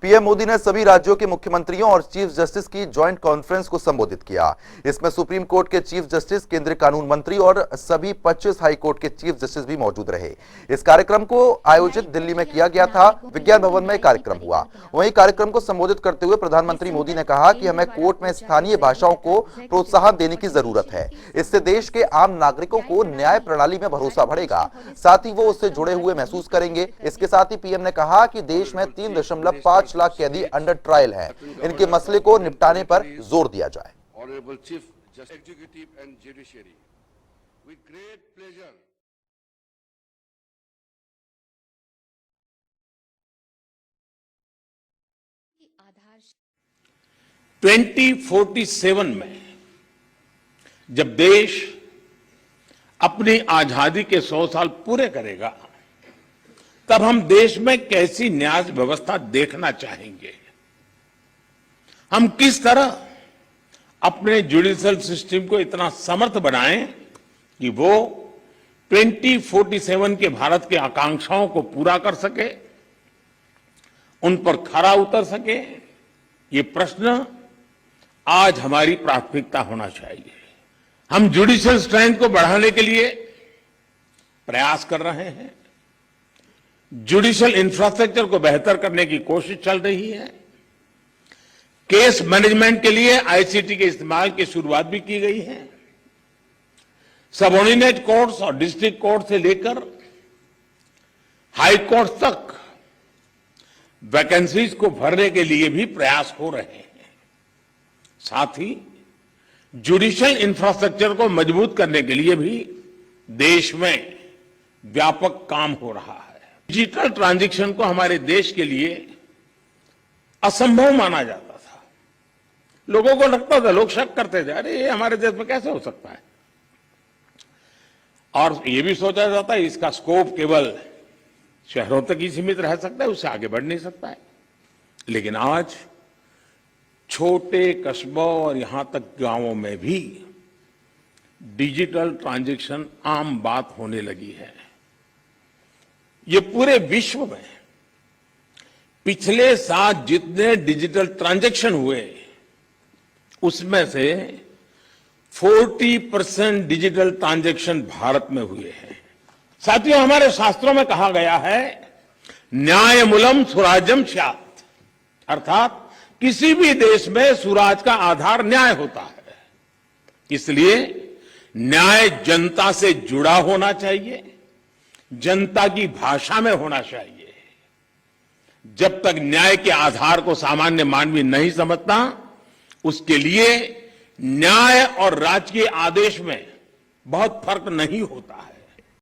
PM Modi ने सभी राज्यों के मुख्यमंत्रियों और चीफ जस्टिस की ज्वाइंट कॉन्फ्रेंस को संबोधित किया। इसमें सुप्रीम कोर्ट के चीफ जस्टिस, केंद्रीय कानून मंत्री और सभी 25 हाई कोर्ट के चीफ जस्टिस भी मौजूद रहे। इस कार्यक्रम को आयोजित दिल्ली में किया गया था। विज्ञान भवन में कार्यक्रम हुआ। वहीं कार्यक्रम को संबोधित करते हुए प्रधानमंत्री मोदी ने कहा कि हमें कोर्ट में स्थानीय भाषाओं को प्रोत्साहन देने की जरूरत है। इससे देश के आम नागरिकों को न्याय प्रणाली में भरोसा बढ़ेगा, साथ ही वो उससे जुड़े हुए महसूस करेंगे। इसके साथ ही पीएम ने कहा कि देश में 3.5 लाख कैदी अंडर ट्रायल हैं। इनके मसले को निपटाने पर जोर दिया जाए। Honorable Chief Justice, Executive and Judiciary, with great pleasure. आधार 2047 में जब देश अपनी आजादी के 100 साल पूरे करेगा, तब हम देश में कैसी न्याय व्यवस्था देखना चाहेंगे। हम किस तरह अपने जुडिशियल सिस्टम को इतना समर्थ बनाएं कि वो 2047 के भारत की आकांक्षाओं को पूरा कर सके, उन पर खरा उतर सके। ये प्रश्न आज हमारी प्राथमिकता होना चाहिए। हम जुडिशियल स्ट्रेंथ को बढ़ाने के लिए प्रयास कर रहे हैं। जुडिशियल इंफ्रास्ट्रक्चर को बेहतर करने की कोशिश चल रही है। केस मैनेजमेंट के लिए आईसीटी के इस्तेमाल की शुरुआत भी की गई है। सबऑर्डिनेट कोर्ट्स और डिस्ट्रिक्ट कोर्ट से लेकर हाई कोर्ट तक वैकेंसीज को भरने के लिए भी प्रयास हो रहे हैं। साथ ही जुडिशियल इंफ्रास्ट्रक्चर को मजबूत करने के लिए भी देश में व्यापक काम हो रहा है। डिजिटल ट्रांजैक्शन को हमारे देश के लिए असंभव माना जाता था। लोगों को लगता था, लोग शक करते थे, अरे ये हमारे देश में कैसे हो सकता है। और ये भी सोचा जाता है इसका स्कोप केवल शहरों तक ही सीमित रह सकता है, उससे आगे बढ़ नहीं सकता है। लेकिन आज छोटे कस्बों और यहां तक गांवों में भी डिजिटल ट्रांजैक्शन आम बात होने लगी है। ये पूरे विश्व में पिछले साल जितने डिजिटल ट्रांजैक्शन हुए, उसमें से 40% डिजिटल ट्रांजैक्शन भारत में हुए हैं। साथियों, हमारे शास्त्रों में कहा गया है, न्यायमूलम सुराज्यम स्यात्, अर्थात किसी भी देश में सुराज का आधार न्याय होता है। इसलिए न्याय जनता से जुड़ा होना चाहिए, जनता की भाषा में होना चाहिए। जब तक न्याय के आधार को सामान्य मानवी नहीं समझता, उसके लिए न्याय और राजकीय आदेश में बहुत फर्क नहीं होता है।